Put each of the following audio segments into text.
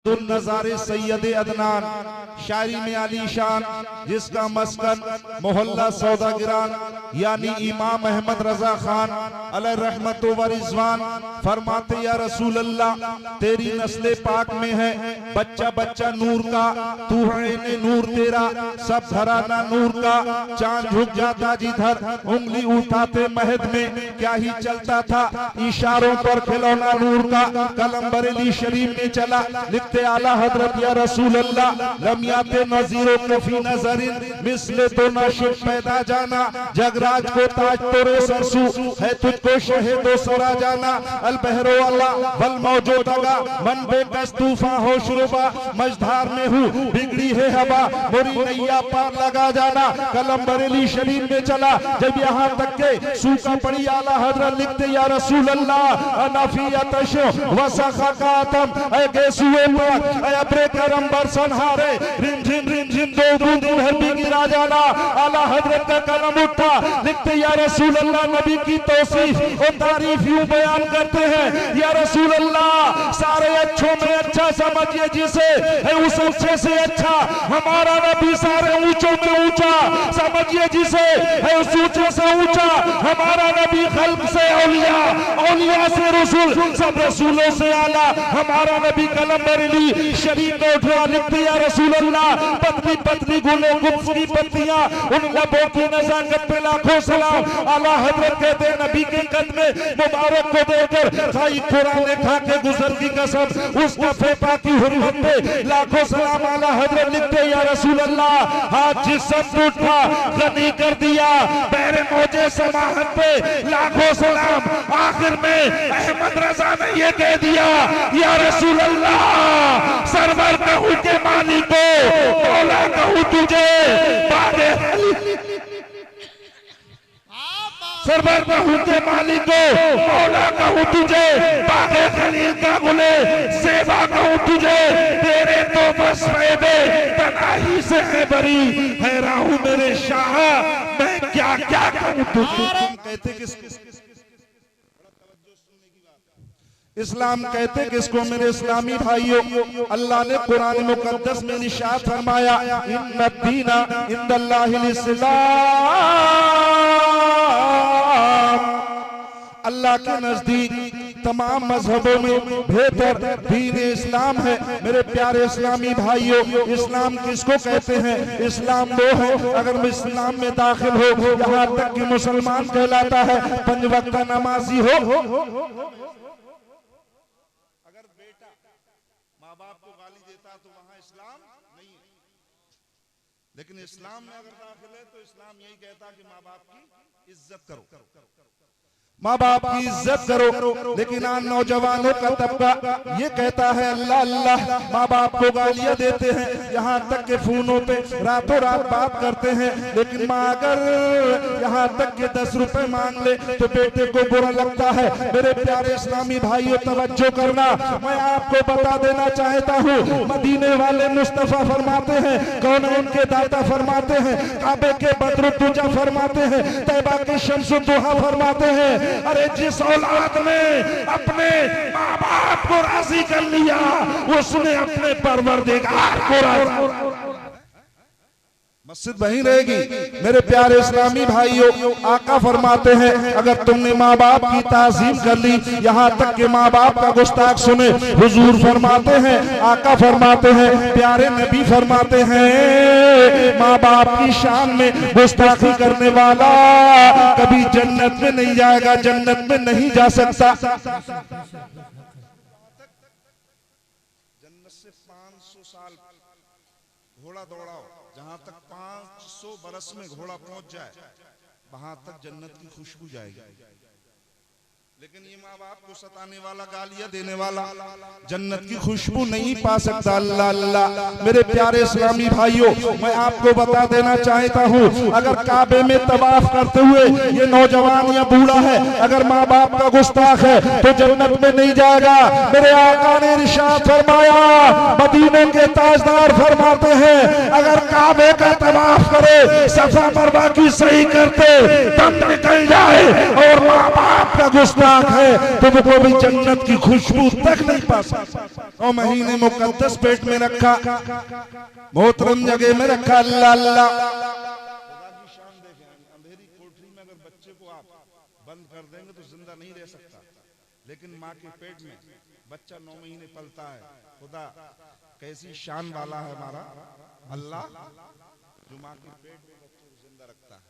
नज़ारे सैयद अदनान शायरी में आलीशान जिसका मस्कन मोहल्ला सौदागिरान यानी इमाम अहमद रजा खान अलैहि रहमत व रिज़वान फरमाते या रसूल अल्लाह तेरी नस्ले पाक में है बच्चा बच्चा नूर का, तू है नूर तेरा सब घराना नूर का। चांद झुक जाता जिधर उंगली उठाते महद में क्या ही चलता था इशारों पर खिलौना नूर का। कलम बरेली शरीफ में चला लिखते आला हजरत या रसूल अल्लाह लमियाते नजीरों कफी नजरिन मिसले तो नाशिक पैदा जाना जगराज को ताज तोरे सरसू है तुझको शहीदो सरा जाना अल बहरो अल्लाह वल मौजूदगा मन बेकस तूफान हो शुरुबा मझधार में हूँ बिगड़ी है हवा मोरी नैया पार लगा जाना। कलम बरेली शरीफ में चला जब यहाँ तक के सूखा पड़ी आला हजरत लिखते या रसूल अल्लाह अनाफियतश वसखकातम ऐ गेसुए पर ऐ अब्रे करम बरसन हारे रिमझिम दो बूंद भर गिरा जाना। आला हजरत का कलम उठा लिखते या रसूल अल्लाह नबी की तौसीफ और तारीफ यूं बयान करते हैं या रसूल अल्लाह सारे अच्छों में अच्छा समझिए जिसे है उस अच्छे से अच्छा हमारा नबी सारे ऊंचों में ऊंचा समझिए जिसे है उस ऊंचे से ऊंचा हमारा नबी खल्क से औलिया औलिया से रसूल सब रसूलों से आला हमारा नबी। कलम बरेली शरीफ में उठा लिखते या रसूल अल्लाह पतली पतली गुले गुब्स की पत्तियां उन लबों की नजाकत पे लाखों सलाम। आला हजरत कहते हैं नबी के कदम मुबारक को देकर खाई कुरान खा के गुजर की कसम उस कफे पाकी हुर्मत पे लाखों सलाम। आला हजरत लिखते या रसूल अल्लाह हाथ जिस्म उठा गनी कर दिया पैरे मौजे समाहत पे लाखों सलाम। आखिर में अहमद रजा ने ये कह दिया या रसूल अल्लाह सरवर कहूं के मालिक को मौला कहूं तुझे बागे सरवर कहूं के मालिक को मौला कहूं तुझे बागे खलील का गुले सेवा कहूं तुझे तेरे तो बस दे तनाही से है बरी हैरान हूं मेरे शाह मैं क्या क्या कहूं तुझे। कहते किस इस्लाम कहते किसको मेरे इस्लामी भाइयों अल्लाह ने कुरान मुकद्दस में इरशाद फरमाया इन्ना दीना इंदल्लाहिल इस्लाम अल्लाह के नजदीक तमाम मजहबों में बेहतर दीन इस्लाम है। मेरे प्यारे इस्लामी भाइयों इस्लाम किसको कहते हैं? इस्लाम वो है अगर इस्लाम में दाखिल हो यहाँ तक कि मुसलमान कहलाता है पंज वक्त नमाजी हो। लेकिन इस्लाम में अगर दाखिल है तो इस्लाम यही कहता कि माँ बाप की इज्जत करो माँ बाप की इज्जत करो। लेकिन आज नौजवानों का तबका ये कहता है अल्लाह अल्लाह माँ बाप को गालियां देते हैं यहाँ तक के फोनों पे रातों रात बात करते हैं। लेकिन माँ अगर यहाँ तक के 10 रुपए मांग ले तो बेटे को बुरा लगता है। मेरे प्यारे इस्लामी भाइयों तवज्जो करना मैं आपको बता देना चाहता हूँ मदीने वाले मुस्तफा फरमाते हैं कौन उनके दाता फरमाते हैं काबे के बद्र तुजा फरमाते हैं तैबा के शम्स दुहा फरमाते हैं अरे जिस औलाद ने अपने माँ बाप को राजी कर लिया उसने अपने परवरदिगार को राजी। मस्जिद वहीं रहेगी। मेरे प्यारे इस्लामी भाइयों आका फरमाते हैं अगर तुमने माँ बाप की ताज़ीम कर ली यहाँ तक कि माँ बाप का गुस्ताख सुने हुजूर फरमाते हैं आका फरमाते हैं प्यारे नबी फरमाते हैं माँ बाप की शान में गुस्ताखी करने वाला कभी जन्नत में नहीं जाएगा जन्नत में नहीं जा सकता। जन्नत से 500 साल घोड़ा दौड़ाओ जहां तक 500 बरस में घोड़ा पहुंच जाए वहां तक जन्नत की खुशबू जाएगी। लेकिन ये माँ बाप को सताने वाला गालियां देने वाला जन्नत की खुशबू नहीं पा सकता। अल्लाह अल्लाह। मेरे प्यारे इस्लामी भाइयों मैं आपको बता देना चाहता हूँ अगर काबे में तवाफ करते हुए ये नौजवान या बूढ़ा है अगर माँ बाप का गुस्ताख है तो जन्नत में नहीं जाएगा। मेरे आका ने इरशाद फरमाया मदीने के ताजदार फरमाते हैं अगर काबे का तवाफ करे सफा मरवा की सही करते दम निकल जाए और माँ बाप का गुस्ताख लाख है तुमको भी जन्नत की खुशबू तक नहीं पा सकता। 9 महीने मुकद्दस पेट में रखा, मोहतरम जगह में रखा। अल्लाह अल्लाह शान देखें। अंधेरी कोठरी में अगर बच्चे को आप बंद कर देंगे तो जिंदा नहीं रह सकता, लेकिन माँ के पेट में बच्चा 9 महीने पलता है। खुदा कैसी शान वाला है हमारा अल्लाह, जो माँ के पेट में बच्चे को जिंदा रखता है।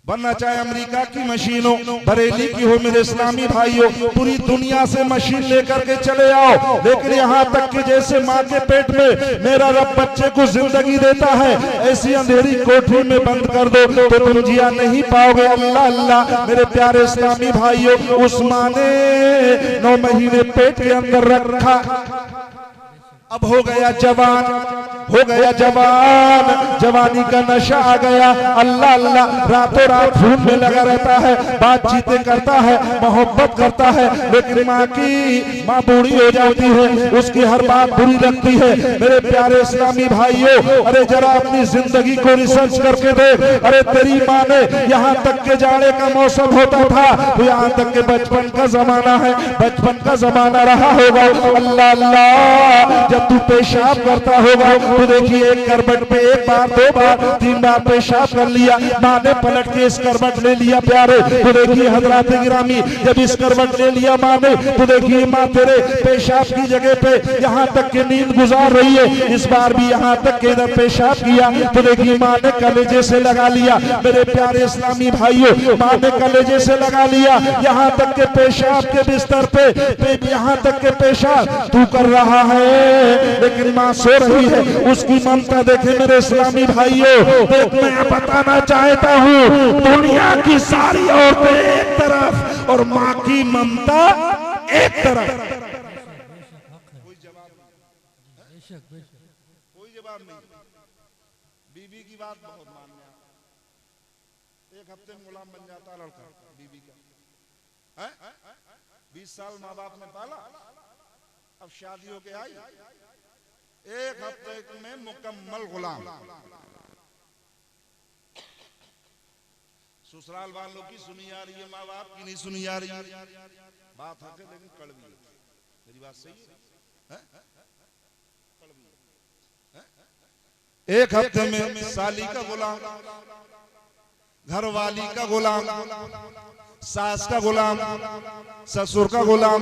बनना चाहे अमेरिका की मशीनों, बरेली की हो मेरे इस्लामी भाइयों, पूरी दुनिया से मशीन लेकर के चले आओ, लेकिन यहाँ तक कि जैसे माँ के पेट में मेरा रब बच्चे को जिंदगी देता है, ऐसी अंधेरी कोठरी में बंद कर दो तो तुम जिया नहीं पाओगे। अल्लाह अल्लाह मेरे प्यारे इस्लामी भाइयों, उस माँ ने 9 महीने पेट के अंदर रखा, अब हो गया जवान, हो गया जवान, जवानी का नशा आ गया। अल्लाह अल्लाह रातों रात खून में लगा रहता है, बातचीतें करता है, मोहब्बत करता है, लेकिन माँ बूढ़ी हो जाती है, उसकी हर बात बुरी लगती है। मेरे प्यारे इस्लामी भाइयों, अरे जरा अपनी जिंदगी को रिसर्च करके देख। अरे तेरी माँ ने यहाँ तक के जाड़े का मौसम होता था तो यहाँ तक के बचपन का जमाना है, बचपन का जमाना रहा होगा। अल्लाह अल्लाह तू पेशाब करता होगा तो देखिए एक करवट पे 1 बार 2 बार 3 बार पेशाब कर लिया, माँ ने पलट के इस करवट ले लिया प्यारे, तो देखिए हजरात गिरामी जब इस करवट ले लिया माँ ने तो देखिए माँ तेरे पेशाब की जगह पे यहाँ तक के नींद गुजार रही है, इस बार भी यहाँ तक के इधर पेशाब किया तो देखिए माँ ने कलेजे से लगा लिया। मेरे प्यारे इस्लामी भाइयों, माँ ने कलेजे से लगा लिया, यहाँ तक के पेशाब के बिस्तर पे यहाँ तक के पेशाब तू कर रहा है, लेकिन माँ सो रही है। उसकी ममता देखे मेरे इस्लामी भाइयों। देख मैं बताना चाहता हूँ, दुनिया की सारी औरतें एक तरफ और माँ की ममता एक तरफ। कोई जवाब नहीं, कोई जवाब नहीं। बीबी की बात बहुत मानने, 1 हफ्ते में गुलाम बन जाता लड़का बीबी का। 20 साल माँ बाप ने पाला, अब शादी होके आई, 1 हफ्ते में मुकम्मल गुलाम। ससुराल वालों की सुनी जा रही है, माँ बाप की नहीं सुनी जा रही। बात है लेकिन कड़वी है। मेरी बात सही है? 1 हफ्ते में साली का गुलाम, घरवाली का गुलाम, सास का गुलाम, ससुर का गुलाम।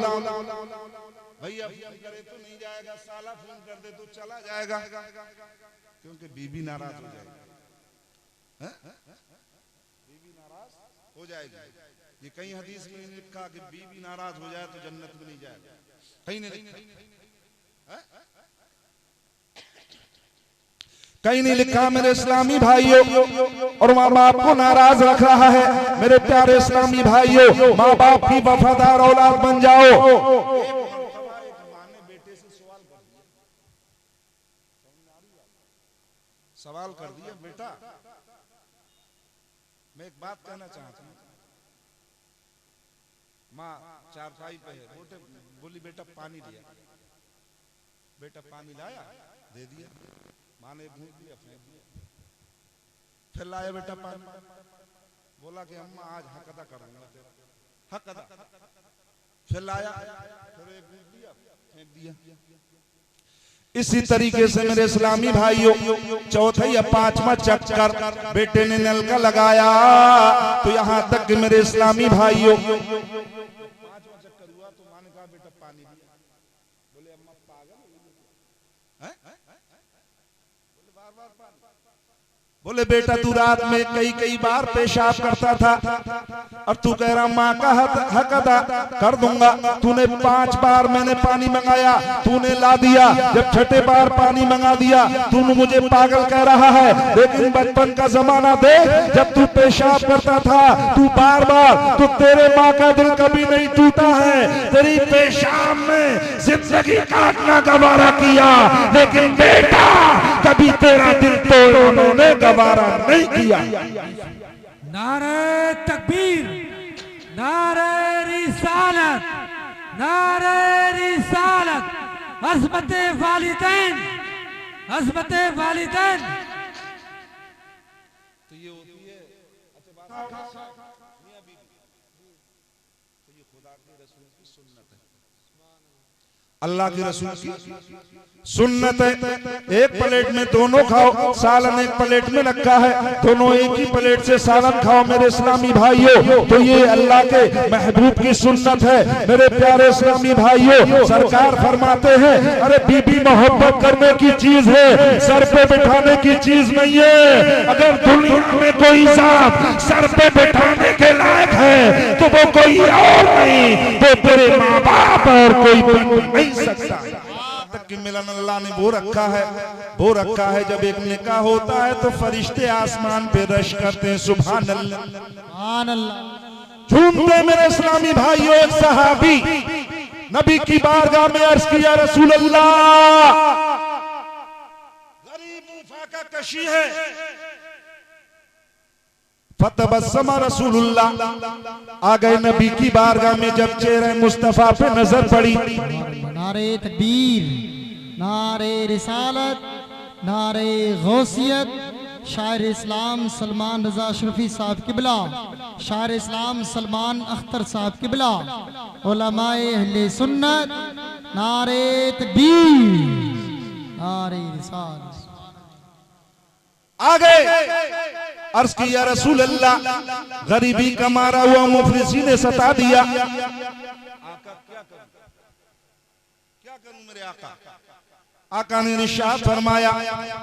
भैया फोन करे तो नहीं जाएगा, साला फोन कर दे तो चला जाएगा, क्योंकि बीबी नाराज हो जाएगी। बीबी नाराज हो जाएगी। ये कहीं हदीस में नहीं लिखा कि बीबी नाराज हो जाए तो जन्नत में नहीं जाएगा, कहीं नहीं, कहीं नहीं लिखा मेरे इस्लामी भाइयों। और माँ बाप को नाराज रख रहा है। मेरे प्यारे इस्लामी भाइयों, माँ बाप की वफादार औलाद बन जाओ। सवाल कर दिया बेटा, मैं एक बात कहना चाहता हूँ। माँ चारपाई पे है, बोली बेटा पानी दिया, बेटा पानी लाया, दे दिया, माँ ने भूख दिया, फेंक दिया, फिर लाया बेटा पानी, बोला कि अम्मा आज हक अदा करूंगा तेरा, हक अदा, फिर लाया, फिर एक भूख दिया, फेंक दिया। इसी तरीके से मेरे इस्लामी भाइयों, चौथा या 5वां चक्कर बेटे ने नल का लगाया तो यहाँ तक कि मेरे इस्लामी भाइयों 5वां चक्कर हुआ तो माँ ने कहा बेटा पानी दिया, बोले अम्मा पागल है, बोले बार-बार पानी, बोले बेटा तू रात में कई बार पेशाब करता था और तू कह रहा माँ का हक अदा कर दूंगा। तूने 5 बार मैंने पानी मंगाया, तूने ला दिया, जब 6ठे बार पानी मंगा दिया तू मुझे पागल कह रहा है। लेकिन बचपन का जमाना देख, जब तू पेशाब करता था तू बार-बार, तो तेरे माँ का दिल कभी नहीं टूटा है। तेरी पेशाब में जिंदगी काटना गवारा किया, लेकिन बेटा कभी तेरा दिल तोड़ने ने गवारा नहीं किया। नारे तकबीर, नारे रिसालत, नारे रिसालत, अज़मते वालिदैन, अज़मते वालिदैन। तो ये होती है। अच्छा बात अल्लाह के रसूल की सुन्नत है। एक प्लेट में दोनों खाओ, सालन एक प्लेट में रखा है, दोनों एक ही प्लेट से सालन खाओ मेरे इस्लामी भाइयों। तो ये अल्लाह के महबूब की सुन्नत है मेरे प्यारे इस्लामी भाइयों। सरकार फरमाते हैं अरे बीबी मोहब्बत करने की चीज है, सर पे बिठाने की चीज नहीं है। अगर दुनिया में कोई जात सर पे बिठाने के लायक है तो वो कोई और नहीं, वो तेरे माँ बाप और कोई बन नहीं सकता। कि मिलन अल्लाह ने वो रखा है जब एक निकाह होता है तो फरिश्ते आसमान पे रश करते हैं सुभान अल्लाह सुभान अल्लाह। झूमते मेरे इस्लामी भाइयों। एक सहाबी नबी की बारगाह में अर्ज किया रसूल अल्लाह गरीब मुफाका कशी है। फतबस्सम रसूलुल्लाह आ गए नबी की बारगाह में। जब चेहरे मुस्तफा पे नजर पड़ी, नारे तकबीर, नारे रिसालत, नारे गौसियत, शायर इस्लाम सलमान रजा शरफी साहब किबला, शायर इस्लाम सलमान अख्तर साहब किबला, उलमाए अहले सुन्नत, नारे तकबीर, नारे रिसालत। आ गए अर्ज किया रसूल अल्लाह गरीबी का मारा हुआ मुफलिसी ने सता दिया। क्या करूं मेरे आका? आका ने इरशाद फरमाया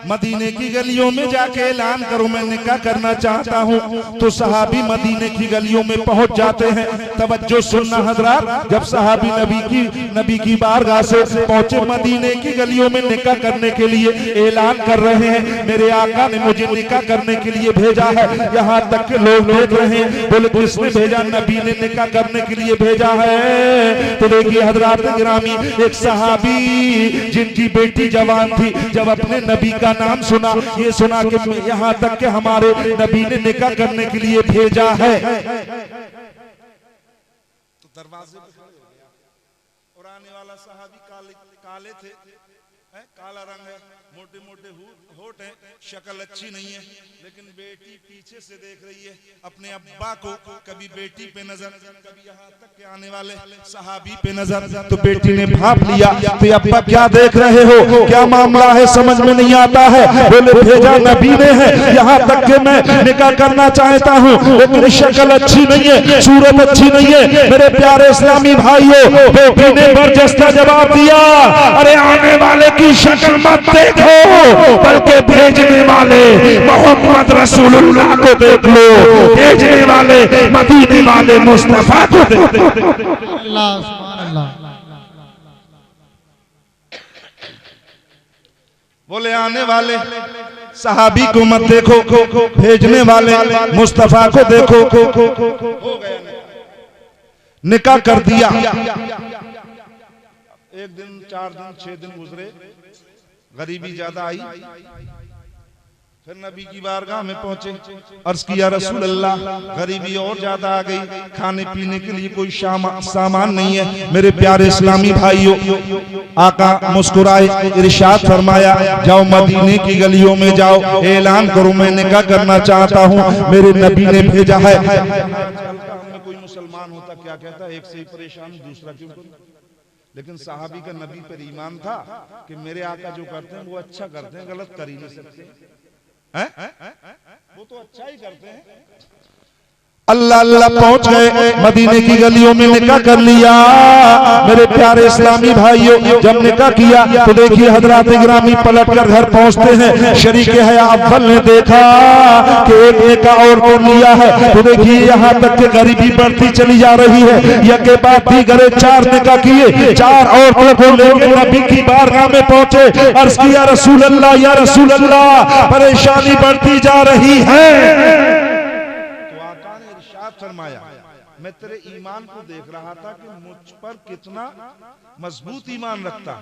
मदीने की गलियों में जाके ऐलान करो मैं निकाह करना चाहता हूँ। तो सहाबी मदीने की गलियों में पहुंच जाते हैं। तवज्जो सुनना हजरात, जब सहाबी नबी की बारगाह से पहुंचे मदीने की गलियों में निकाह करने के लिए ऐलान कर रहे हैं मेरे आका ने मुझे निकाह करने के लिए भेजा है। यहाँ तक के लोग देख रहे हैं, बोले किसने भेजा? नबी ने निकाह करने के लिए भेजा है। तो देखिए हजरात गिरामी, एक सहाबी जिनकी बेटी जवान थी, जब अपने नबी का नाम सुना, ये सुना कि यहाँ तक के हमारे नबी ने निकाह करने के लिए भेजा है, तो दरवाजे पे खड़े हो गया। और आने वाला सहाबी काले थे, काला रंग है, मोटे मोटे होठ है, शक्ल अच्छी नहीं है, लेकिन बेटी पीछे से देख रही है अपने अब्बा को। कभी बेटी पे नजर, कभी यहाँ तक के आने वाले सहाबी पे नजर। तो बेटी ने भाप लिया तो अब्बा क्या देख रहे हो, क्या मामला है, समझ में नहीं आता है। बोले भेजा नबी ने है, यहाँ तक के मैं निकाह करना चाहता हूँ, लेकिन शक्ल अच्छी नहीं है, सूरत अच्छी नहीं है। मेरे प्यारे इस्लामी भाइयों, बेटी ने बरजस्ता जवाब दिया अरे आने वाले की शक्ल मत देखो, बल्कि भेजने वाले मोहम्मद रसूलुल्लाह को देख लो, भेजने वाले मदीने वाले मुस्तफा को देख लो। अल्लाह सुभान अल्लाह। बोले आने वाले सहाबी को मत देखो, भेजने वाले मुस्तफा को देखो। हो गया निकाह कर दिया। एक दिन, 4 दिन, 6 दिन गुजरे, गरीबी ज्यादा आई। फिर नबी की बारगाह में पहुंचे, अर्ज किया रसूल अल्लाह गरीबी और ज्यादा आ गई, खाने पीने के लिए कोई सामान नहीं है। मेरे प्यारे इस्लामी भाइयों, आका मुस्कुराए, इरशाद फरमाया जाओ मदीने की गलियों में जाओ, ऐलान करो मैं निकाह करना चाहता हूँ, मेरे नबी ने भेजा है। कोई मुसलमान होता क्या कहता, एक से ही परेशान दूसरा क्यों करूं? लेकिन सहाबी का नबी पर ईमान था कि मेरे आका जो करते हैं वो अच्छा करते हैं, गलत कर ही नहीं सकते हैं? वो तो अच्छा ही करते हैं। अल्लाह अल्लाह पहुंच गए, मदीने की गलियों में निकाह कर लिया। मेरे प्यारे इस्लामी भाइयों, जब निकाह किया तो देखिए हजरात गिरामी पलट कर घर पहुंचते हैं। शरीके हया अव्वल ने देखा कि एक निकाह और कर लिया है। तो देखिए यहाँ तक के गरीबी बढ़ती चली जा रही है। यह के बाद भी घरे 4 निकाह किए, 4 औरतों को लेकर नबी की बारगाह में पहुंचे। अर्ज किया रसूल अल्लाह, या रसूल अल्लाह परेशानी बढ़ती जा रही है। फरमाया मैं तेरे ईमान को देख रहा था कि मुझ पर कितना मजबूत ईमान रखता है।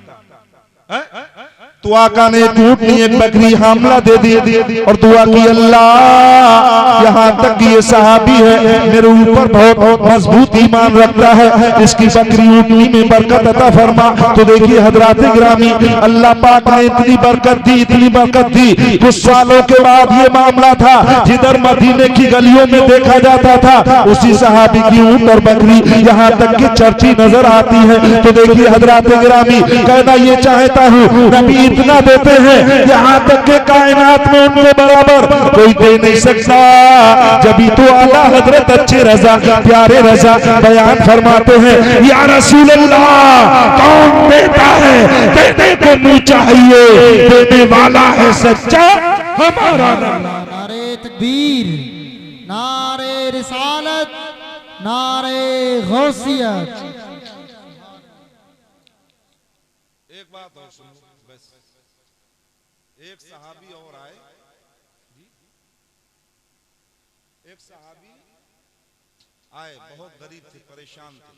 तो आका ने एक ऊँटनी एक बकरी हामला दे दी और दुआ की, अल्लाह यहाँ तक कि ये सहाबी है मेरे ऊपर बहुत मजबूत ईमान रखता है, इसकी बकरी ऊँटनी में बरकत अता फरमा। तो देखिए हजरात गिरामी, अल्लाह पाक ने इतनी बरकत दी। कुछ सालों के बाद ये मामला था, जिधर मदीने की गलियों में देखा जाता था उसी सहाबी की ऊँट और बकरी यहाँ तक की चर्ची नजर आती है। तो देखिए हजरात गिरामी, कहना ये चाहता हूँ, नबी इतना देते हैं यहाँ तक के कायनात में उनके बराबर कोई दे नहीं सकता। जब तो आला हजरत अच्छे रजा प्यारे रजा बयान फरमाते हैं, या रसूल अल्लाह कौन देता है, देने को मुँह चाहिए, देने वाला है सच्चा हमारा नाम। नारे तकबीर, नारे रिसालत, नारे गौसियत। एक बात और सुनो, बस एक सहाबी और आए, एक सहाबी आए, बहुत गरीब थे, परेशान थे,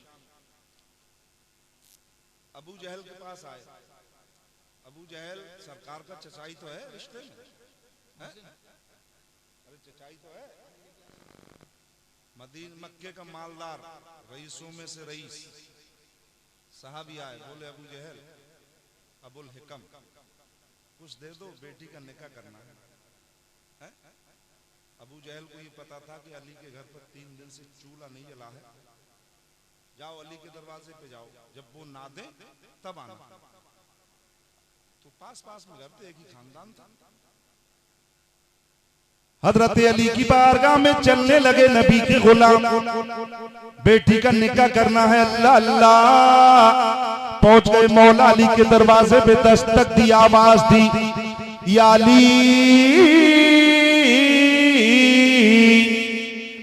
अबू जहल के पास आए। अबू जहल सरकार का चचाई तो है रिश्ते में, है? अरे चचाई तो है, मक्के का मालदार, रईसों में से रईस। सहाबी आए, बोले अबू जहल, अबुल हिकम, कुछ दे दो, बेटी का निकाह करना है। अबू जहल को ये पता था कि अली के घर पर 3 दिन से चूल्हा नहीं जला है, जाओ अली के दरवाजे पे जाओ, जब वो ना दे तब आना। तो पास में घर थे, एक ही खानदान था। हजरत अली की बारगाह में चलने लगे नबी की गुलाम, बेटी का निकाह करना है, अल्लाह अल्लाह। पहुंच गए मौला अली के दरवाजे पे, दस्तक दी, आवाज दी, या अली,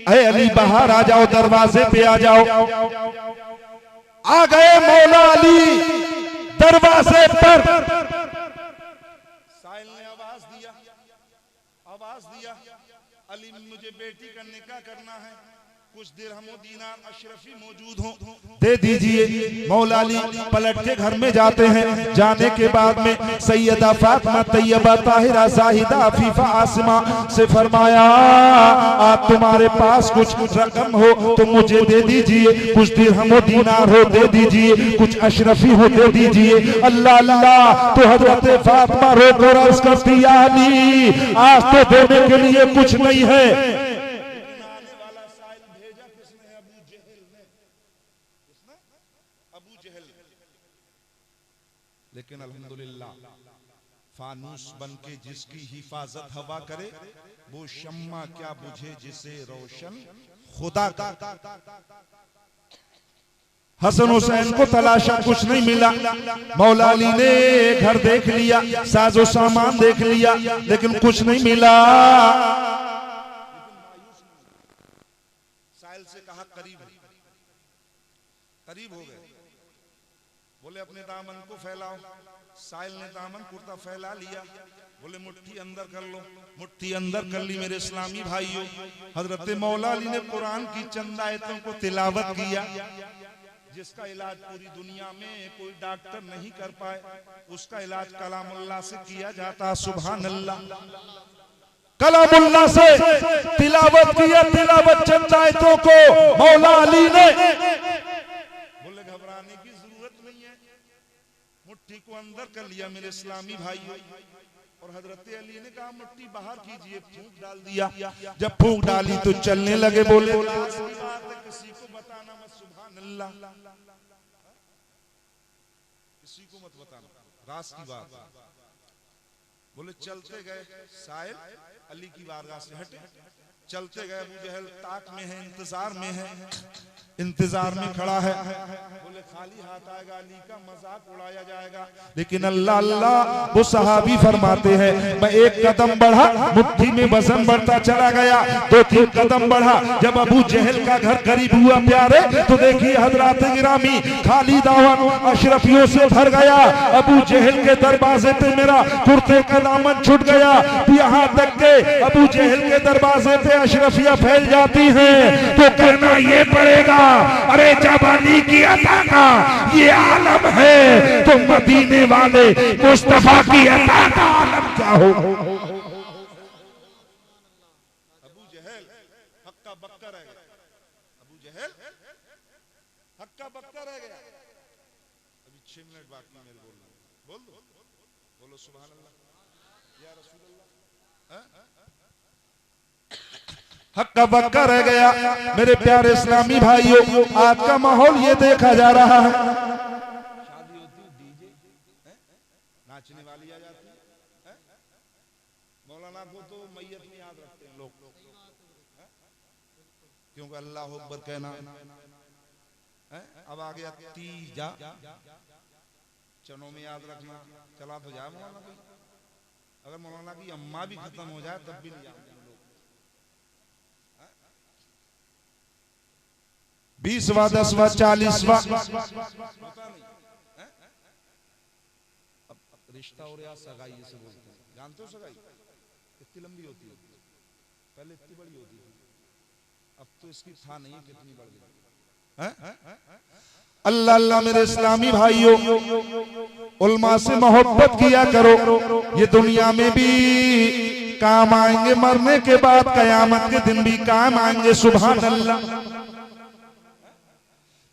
अरे अली बाहर आ जाओ, दरवाजे पे आ जाओ। आ गए मौला अली दरवाजे पर। साहिल ने आवाज दिया, अली मुझे बेटी का निकाह करना है, कुछ दिरहम दीनार अशरफी मौजूद हो, दे दीजिए। मौला अली पलट के घर में जाते हैं। जाने के बाद में सैयदा फातिमा तैयबा ताहिरा जाहिदा अफीफा आसिमा से फरमाया, आप तुम्हारे पास कुछ रकम हो तो मुझे दे दीजिए, कुछ दिरहम दीनार हो दे दीजिए, कुछ अशरफी हो दे दीजिए। अल्लाह अल्लाह। तो हजरत फातिमा रो कर अर्ज करती, या अली आज तो देने के लिए कुछ नहीं है। लेकिन अल्हम्दुलिल्लाह फानूस बन के जिसकी हिफाजत हवा करे, वो शम्मा क्या बुझे जिसे रोशन खुदा का। हसन हुसैन को तलाशा, कुछ नहीं मिला। मौला अली ने घर देख लिया, साजो सामान देख लिया, लेकिन कुछ नहीं मिला। साहिल से कहा करीब हो गए, बोले अपने दामन को फैलाओ। साहिल ने दामन कुर्ता फैला लिया, बोले मुट्ठी अंदर कर लो। मुट्ठी अंदर कर ली मेरे इस्लामी भाइयों। हजरत मौला अली ने कुरान की चंद आयतों को तिलावत किया, जिसका इलाज पूरी दुनिया में कोई डॉक्टर नहीं कर पाए, उसका इलाज कलामुल्लाह से किया जाता। सुभान अल्लाह। कलामुल्लाह से तिलावत किया, तिलावत चंद आयतों को मौला अली ने। बोले घबराने की जरूरत नहीं है, मुट्ठी को अंदर कर लिया मेरे इस्लामी भाइयों। और हजरत अली ने कहा मुट्ठी बाहर कीजिए, फूंक डाल दिया। जब फूंक डाली तो चलने लगे। बोले किसी को बताना मत, सुभान अल्लाह, किसी को मत बताना, राज की बात। बोले चलते गए, साहिल अली की बारगाह से हटे, चलते गए। अबू जहल ताक में है, इंतजार में है, इंतजार में खड़ा है। बोले खाली हाथ आएगा, अली का मजाक उड़ाया जाएगा। लेकिन अल्लाह अल्लाह, वो सहाबी फरमाते हैं, मैं एक कदम बढ़ा, मुट्ठी में वजन बढ़ता चला गया। 2-3 कदम बढ़ा, जब अबू जहल का घर करीब हुआ प्यारे, तो देखिए हजरात गिरामी, खाली दावन अशरफियों से भर गया। अबू जहल के दरवाजे पे मेरा कुर्ते का दामन छूट गया। यहाँ तक के अबू जहल के दरवाजे पे अशरफिया फैल जाती है तो कहना ये पड़ेगा, अरे जब अली की अता का ये आलम है तो मदीने वाले मुस्तफा की अता का आलम क्या हो। अबू जहल हक्का बक्का रह गया, अबू जहल हक्का बक्का रह गया। अभी 6 मिनट बाकी मेरे बोल दो, बोलो सुभान अल्लाह या रसूल अल्लाह। हक्का बक्का रह गया। मेरे प्यारे इस्लामी भाइयों, आज का माहौल ये देखा जा रहा है, शादी होती डीजे, नाचने वाली आ जाती है। मौलाना को तो मैयत में याद रखते हैं लोग, क्योंकि अल्लाह अकबर कहना। अब आ गया तीजा, चनों में याद रखना चला तो जाए मौलाना की। अगर मौलाना की अम्मा भी खत्म हो जाए तब भी नहीं जानते लोग। 20वां 10वां 40वां रिश्ता और या सगाई इसे बोलते हैं। जानते हो सगाई कितनी लंबी होती है? पहले इतनी बड़ी होती थी, अब तो इसकी था नहीं कितनी बड़ी है। अल्लाह अल्लाह मेरे इस्लामी भाइयों, उल्मा से मोहब्बत किया करो, ये दुनिया में भी काम आएंगे, मरने के बाद कयामत के दिन भी काम आएंगे। सुभान अल्लाह।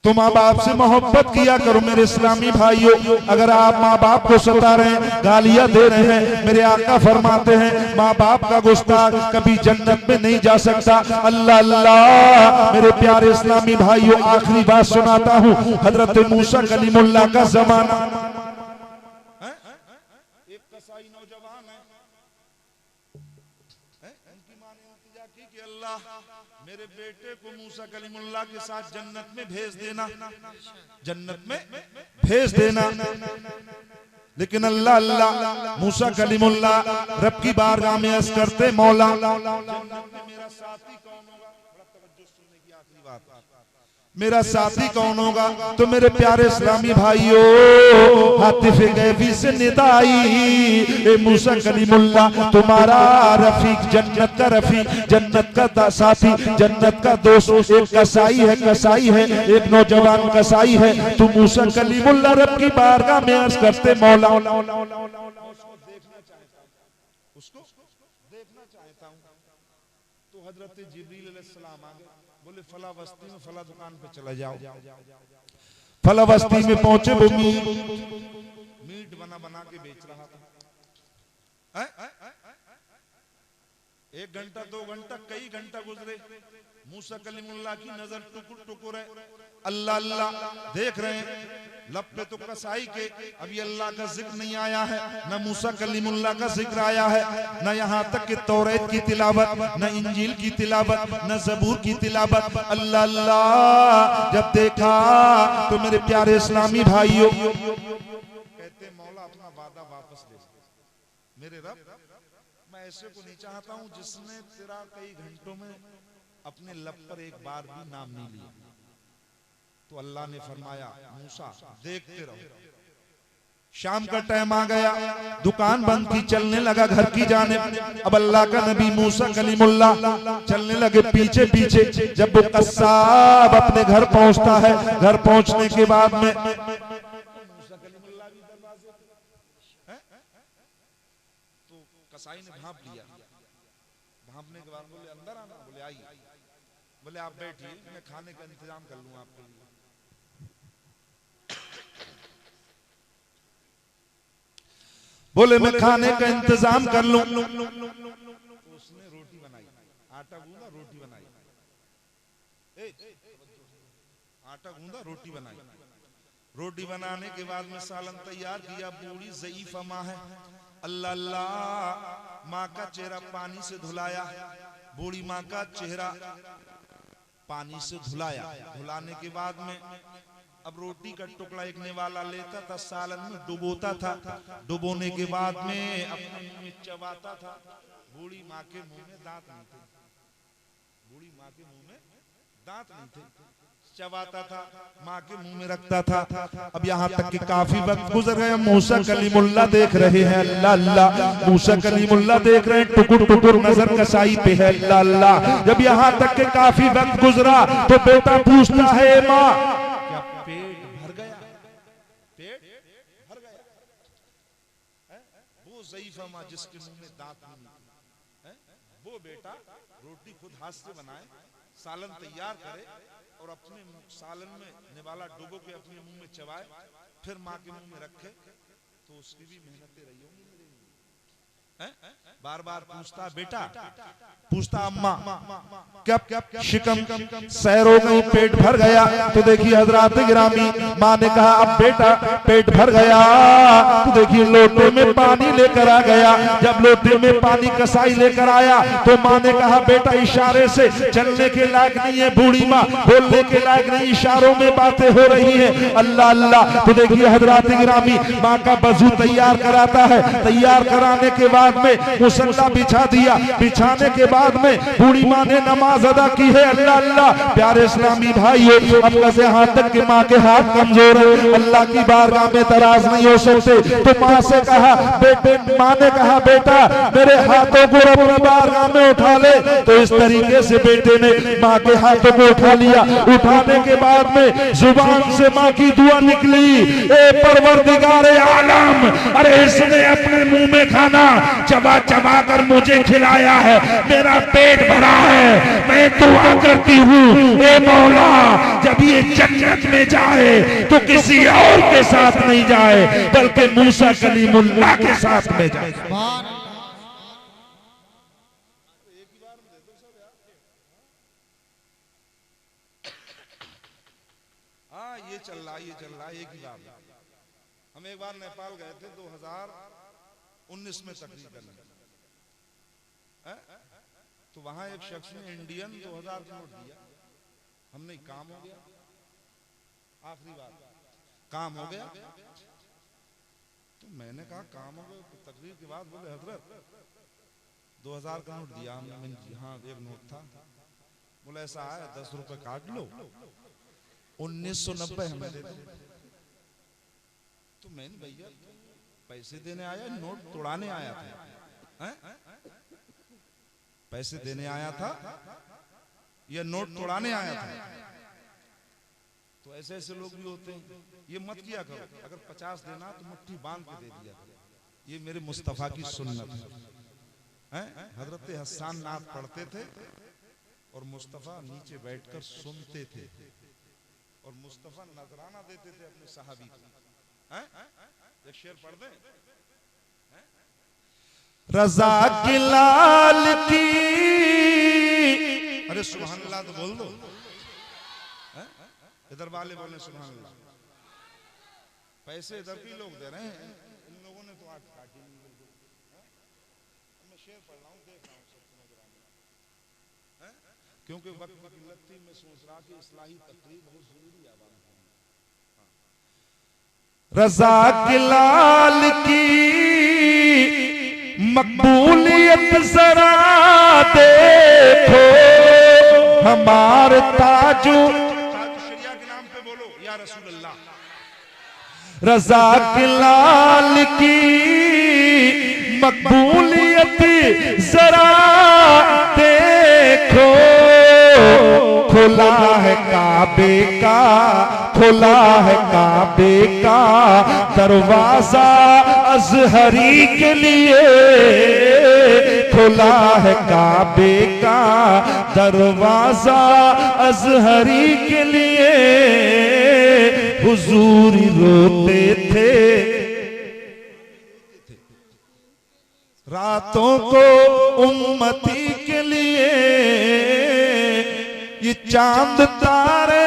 तो माँ बाप से मोहब्बत किया करो मेरे इस्लामी भाइयों। अगर आप माँ बाप को सता रहे हैं, गालियां दे रहे हैं, मेरे आका फरमाते हैं माँ बाप का गुस्ताख कभी जन्नत में नहीं जा सकता। अल्लाह अल्लाह मेरे प्यारे इस्लामी भाइयों, आखिरी बात सुनाता हूँ। हजरत मूसा कलीमुल्लाह का जमाना, एक कसाई नौजवान है, उनकी माँ ने इल्तिजा की कि अल्लाह मेरे बेटे को मूसा कलीमुल्लाह के साथ जन्नत में भेज देना, जन्नत में भेज देना। लेकिन अल्लाह अल्लाह मूसा कलीमुल्लाह रब की बारगाह में अर्ज करते, मौला जन्नत में मेरा साथी कौन होगा? बड़ा तवज्जो सुनने की आखिरी बात, मेरा साथी कौन होगा? तो मेरे प्यारे इस्लामी भाइयों, हातिफ गैबी से निदाई, ए मूसा कलीमुल्लाह तुम्हारा रफीक, जन्नत का रफीक, जन्नत का साथी, जन्नत का दोस्त एक कसाई है, कसाई है, एक नौजवान कसाई है। तो मूसा कलीमुल्लाह रब की बारगाह में अर्ज करते, मौला उसको देखना चाहता हूँ। तो हजरत जिब्रील अलैहिस्सलाम आ गए, बोले फला बस्ती में फला दुकान पे चला जाओ। फला बस्ती में पहुंचे, वो मीट बना के बेच रहा था। 1 घंटा 2 घंटा कई घंटा गुजरे, मूसा कलीमुल्लाह की नजर टुकुर टुकुर है। अल्लाह अल्लाह देख रहे हैं, लब पे तो कसाई के अभी अल्लाह का जिक्र नहीं आया है, न मूसा कलीमुल्लाह का जिक्र आया है, न यहाँ तक कि तौरात की तिलावत, न इंजील की तिलावत, न ज़बूर की तिलावत। अल्लाह अल्लाह जब देखा तो मेरे प्यारे इस्लामी भाइयों कहते, मौला अपना वादा वापस ले मेरे रब, मैं ऐसे को नहीं चाहता हूँ जिसने तेरा कई घंटों में अपने लब पर एक बार भी नाम नहीं लिया। तो अल्लाह ने फरमाया, मूसा देखते रहो। शाम का टाइम आ गया, दुकान बंद की, चलने लगा घर की जानिब। अब अल्लाह का नबी मूसा कलीमुल्लाह चलने लगे पीछे पीछे। जब वो कस्साब अपने घर पहुंचता है, घर पहुंचने के बाद में मूसा कलीमुल्लाह भी दरवाजे पे, तो कसाई ने भांप लिया। भांपने के बाद बोले अंदर आना, बोले आइए। बोले आप बैठिए, मैं खाने का इंतजाम कर लूंगा आपके लिए। बोले मैं खाने का इंतजाम कर लूं। तो उसने रोटी बनाई, आटा गूंदा, रोटी बनाई, आटा गूंदा, रोटी बनाई। रोटी बनाने के बाद में सालन तैयार किया। बूढ़ी ज़ईफ़ा माँ है, अल्लाह अल्लाह माँ का चेहरा पानी से धुलाया। बूढ़ी माँ का चेहरा पानी से धुलाया। धुलाने के बाद में अब रोटी का टुकड़ा एक निवाला लेता था, सालन में डुबोता था। डुबोने के बाद में अपने मुंह में चबाता था। बूढ़ी माँ के मुंह में दांत नहीं थे, बूढ़ी माँ के मुंह में दांत नहीं थे। चबाता था, माँ के मुंह में रखता था। अब यहाँ तक कि काफी वक्त गुजर गया, मूसा कलीमुल्लाह देख रहे हैं, अल्लाह अल्लाह, मूसा कलीमुल्लाह देख रहे हैं, टुकुर टुकुर नजर कसाई पे है, अल्लाह अल्लाह। जब यहाँ तक के काफी वक्त गुजरा तो बेटा पूछता है, माँ क्या पेट भर गया? पेट भर गया? वो ज़ईफ़ा माँ जिसके मुंह में दांत नहीं है, वो बेटा रोटी खुद हाथ से बनाए, सालन तैयार करे और अपने सालन में निवाला डुबो के अपने मुंह में चबाए, फिर माँ के मुंह में रखे, तो उसकी भी मेहनतें रही होंगी। बार बार पूछता बेटा, पूछता अम्मा क्या शिकम सैर हो गई, पेट भर गया? तो देखिए हजरात गिरामी, माँ ने कहा अब बेटा पेट भर गया, तो देखिए लोटे में पानी लेकर आ गया। जब लोटे में पानी कसाई लेकर आया तो माँ ने कहा बेटा इशारे से चलने के लायक नहीं है, बूढ़ी माँ बोलने के लायक नहीं, इशारों में बातें हो रही है, अल्लाह अल्लाह। तो देखिए हजरात गिरामी, माँ का वजू तैयार कराता है, तैयार कराने के बाद में मुसल्ला बिछा दिया, बिछाने के बाद में बूढ़ी माँ ने नमाज अदा की है, अल्लाह अल्लाह। प्यारे इस्लामी भाइयों, अब कैसे हाथ तक के माँ के हाथ कमजोर है, अल्लाह की बारगाह में दराज नहीं हो सकते। तो माँ से कहा बेटे, माँ ने कहा बेटा मेरे हाथों को अपनी बारगाह में उठा ले। तो इस तरीके से बेटे ने माँ के हाथों को उठा लिया। उठाने के बाद में जुबान से माँ की दुआ निकली, ए परवरदिगारे आलम, अरे इसने अपने मुंह में खाना चबा चबा कर मुझे खिलाया है, मेरा पेट भरा है, मैं दुआ करती हूँ ए मौला जब ये जन्नत में जाए तो किसी और के साथ नहीं जाए, बल्कि मूसा कलीमुल्लाह के साथ में जाए। हाँ ये चल रहा एक ही बार। हम एक बार नेपाल गए थे 2019 में तकरीर करने, तो वहां एक शख्स ने इंडियन 2000 का नोट दिया, हमने काम हो गया, आखिरी बार काम हो गया। तो मैंने कहा काम हो गया, तो तकरीर के बाद बोले हजरत 2000 का नोट दिया हमने। हाँ एक नोट था। बोले ऐसा है 10 रुपए काट लो, 1990 हमें दे दो। तो मैंने भैया पैसे देने आया, नोट तोड़ाने आया था? पैसे देने आया था या नोट तोड़ाने आया था? तो ऐसे ऐसे लोग भी होते हैं, ये मत किया करो। अगर 50 देना तो मुट्ठी बांध के दे दिया करो, ये मेरे मुस्तफा की सुन्नत है। हजरत हसन नाथ पढ़ते थे और मुस्तफा नीचे बैठकर सुनते थे, और मुस्तफा नजराना देते थे अपने सहाबी को। एक शेर पढ़ दे, रजा की लाल की, अरे सुभान अल्लाह तो बोल दो, इधर वाले बोले सुभान अल्लाह। पैसे इधर के लोग दे रहे हैं, इन लोगों ने तो आठ काटी। मैं शेर पढ़ रहा हूँ, देख रहा हूँ सबको नजर आने, क्योंकि वक्त की किल्लत थी, मैं सोच रहा कि इस्लाही तकरीर बहुत जरूरी है। रजा की लाल की मकबूलियत जरा देखो, हमारे ताजू शरिया के नाम पे बोलो या रसूल अल्लाह। रजा की लाल की मकबूलियत जरा देखो, खुला है काबे का, खुला है काबे का दरवाजा अजहरी के लिए, खुला है काबे का दरवाजा अजहरी के लिए। हुजूर रोते थे रातों को उम्मती के लिए, ये चांद तारे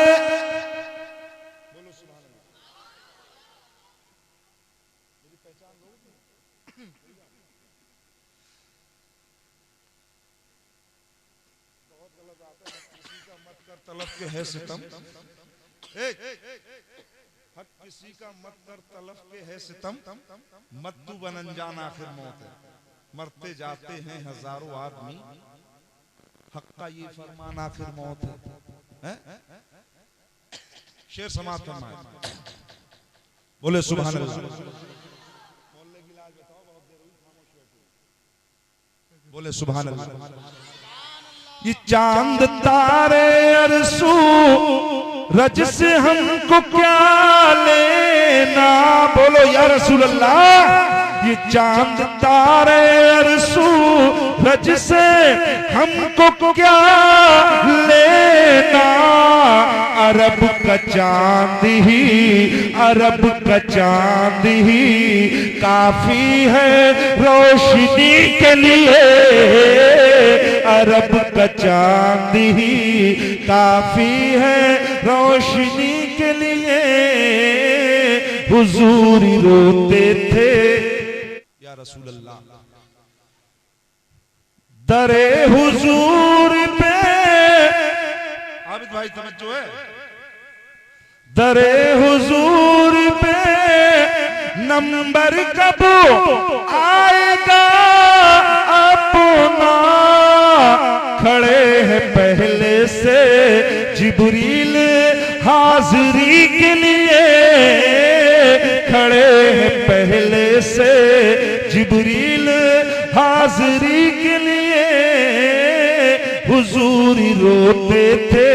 तलब के है सितम, हक किसी का मत कर तलब के है सितम, मत तू बन अनजान आखिर मौत है, मरते जाते हैं हजारों आदमी, हक का ये फरमान आखिर मौत है। शेर समाप्त फरमाए। बोले सुभान अल्लाह। बोले सुभान अल्लाह। ये चांद तारे अरसू रज से हमको क्या लेना, बोलो या रसूल अल्लाह। ये चांद तारे अरसू रज से हमको क्या लेना, अरब का चांद ही, अरब का चांद ही काफी है रोशनी के लिए, अरब का चांद ही काफी है रोशनी के लिए। हुजूर रोते थे या रसूल अल्लाह, दरे हुजूर पे, आबिद भाई तवज्जो है, दरे हुजूर पे नंबर कब आएगा अपना, खड़े हैं पहले से जिब्रील हाजिरी के लिए, खड़े हैं पहले से जिब्रील हाजिरी के लिए। हुजूर रोते थे